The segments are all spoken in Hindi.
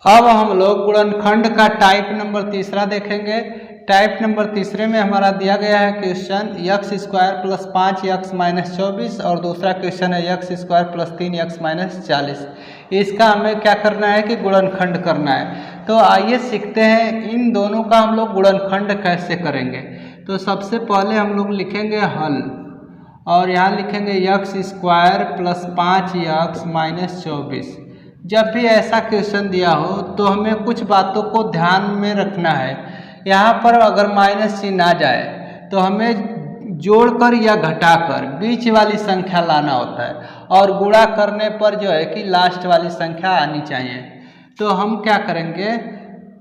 अब हम लोग गुणनखंड का टाइप नंबर तीसरा देखेंगे। टाइप नंबर तीसरे में हमारा दिया गया है question x square plus 5x minus 24 और दूसरा क्वेश्चन है x square plus 3x minus 40। इसका हमें क्या करना है कि गुणनखंड करना है। तो आइए सीखते हैं इन दोनों का हम लोग गुणनखंड कैसे करेंगे। तो सबसे पहले हम लोग लिखेंगे हल और यहाँ लिखेंगे x square plus 5x minus 24। जब भी ऐसा क्वेश्चन दिया हो तो हमें कुछ बातों को ध्यान में रखना है। यहाँ पर अगर माइनस चिन्ह आ जाए तो हमें जोड़कर या घटाकर बीच वाली संख्या लाना होता है और गुणा करने पर जो है कि लास्ट वाली संख्या आनी चाहिए। तो हम क्या करेंगे,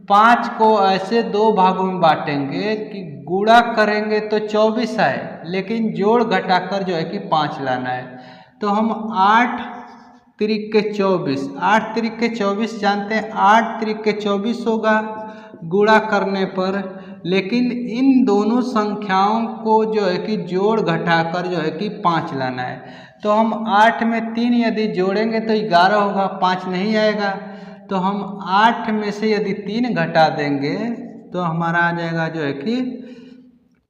5 को ऐसे दो भागों में बांटेंगे कि गुणा करेंगे तो 24 आए, लेकिन जोड़ घटाकर जो है कि 5 लाना है। तो हम 8 तिरिक 24, 8 तिरिक 24 जानते हैं, 8 तिरिक 24 होगा गुणा करने पर, लेकिन इन दोनों संख्याओं को जो है कि जोड़ घटाकर जो है कि 5 लाना है। तो हम 8 में 3 यदि जोड़ेंगे तो 11 होगा, 5 नहीं आएगा। तो हम 8 में से यदि 3 घटा देंगे तो हमारा आ जाएगा जो है कि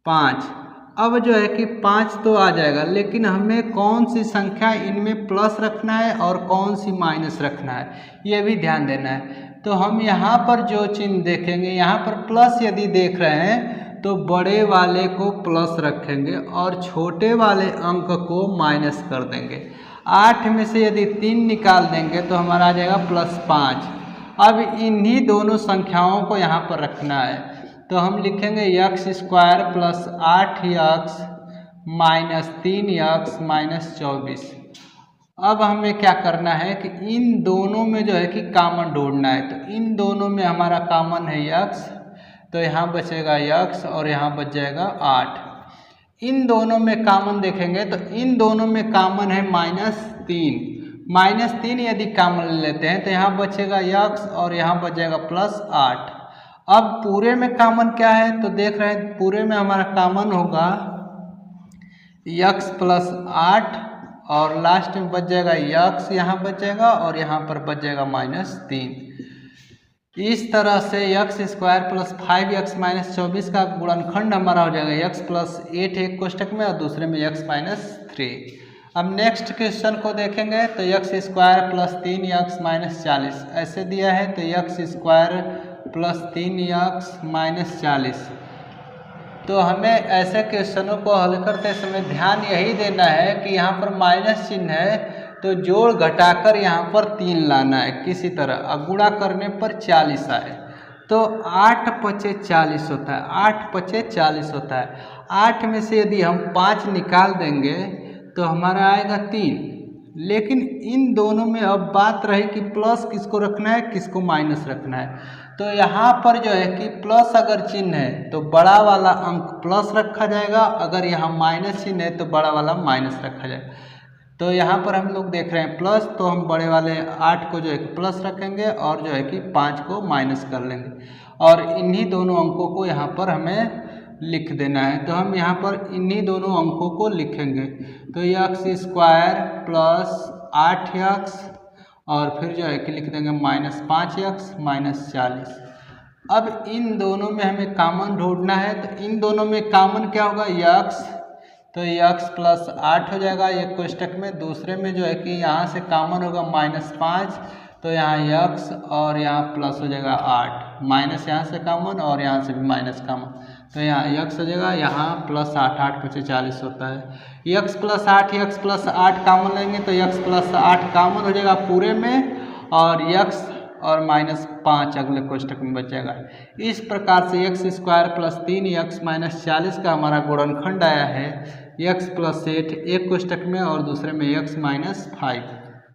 5। अब जो है कि 5 तो आ जाएगा, लेकिन हमें कौन सी संख्या इनमें प्लस रखना है और कौन सी माइनस रखना है, ये भी ध्यान देना है। तो हम यहाँ पर जो चिन्ह देखेंगे, यहाँ पर प्लस यदि देख रहे हैं तो बड़े वाले को प्लस रखेंगे और छोटे वाले अंक को माइनस कर देंगे। 8 में से यदि 3 निकाल देंगे तो हमारा आ जाएगा प्लस 5। अब इन्हीं दोनों संख्याओं को यहाँ पर रखना है। तो हम लिखेंगे x square plus 8x minus 3x minus 24। अब हमें क्या करना है कि इन दोनों में जो है कि कॉमन ढूंढना है। तो इन दोनों में हमारा कॉमन है x, तो यहाँ बचेगा x और यहाँ बच जाएगा 8। इन दोनों में कॉमन देखेंगे तो इन दोनों में कॉमन है -3 यदि कॉमन लेते हैं तो यहाँ बचेगा x और यहाँ बच जाएगा प्लस 8। अब पूरे में कॉमन क्या है, तो देख रहे हैं पूरे में हमारा कॉमन होगा x प्लस 8 और लास्ट में बच जाएगा x, यहाँ बच जाएगा और यहाँ पर बच जाएगा -3। इस तरह से x square plus 5x minus 24 का गुणनखंड हमारा हो जाएगा x प्लस 8 एक कोष्टक में और दूसरे में x माइनस 3। अब नेक्स्ट क्वेश्चन को देखेंगे तो x square plus 3x minus 40 ऐसे दिया है। तो x square plus 3x minus 40। तो हमें ऐसे क्वेश्चनों को हल करते समय ध्यान यही देना है कि यहाँ पर माइनस चिन्ह है तो जोड़ घटाकर यहाँ पर 3 लाना है किसी तरह, और गुणा करने पर 40 आए। तो 8 पचे 40 होता है, 8 पचे 40 होता है। 8 में से यदि हम 5 निकाल देंगे तो हमारा आएगा 3। लेकिन इन दोनों में अब बात रही कि प्लस किसको रखना है किसको माइनस रखना है। तो यहाँ पर जो है कि प्लस अगर चिन्ह है तो बड़ा वाला अंक प्लस रखा जाएगा, अगर यहाँ माइनस चिन्ह है तो बड़ा वाला माइनस रखा जाएगा। तो यहाँ पर हम लोग देख रहे हैं प्लस, तो हम बड़े वाले 8 को जो है कि प्लस रखेंगे और जो है कि 5 को माइनस कर लेंगे और इन्हीं दोनों अंकों को यहाँ पर हमें लिख देना है। तो हम यहाँ पर इन्हीं दोनों अंकों को लिखेंगे। तो x स्क्वायर प्लस 8x और फिर जो है कि लिख देंगे -5x माइनस 40। अब इन दोनों में हमें कॉमन ढूंढना है। तो इन दोनों में कॉमन क्या होगा x, तो x प्लस 8 हो जाएगा एक कोष्टक में। दूसरे में जो है कि यहाँ से कॉमन होगा -5, तो यहाँ x और यहाँ प्लस हो जाएगा 8, माइनस यहाँ से कॉमन और यहाँ से भी माइनस कॉमन, तो यहाँ x हो जाएगा, यहाँ प्लस 8, 8 पचे 40 होता है। x प्लस 8 कॉमन लेंगे तो x प्लस 8 कॉमन हो जाएगा पूरे में और x और -5 अगले कोष्टक में बच जाएगा। इस प्रकार से x square plus 3x minus 40 का हमारा गुणनखंड आया है x प्लस 8 एक कोष्टक में और दूसरे में x माइनस 5।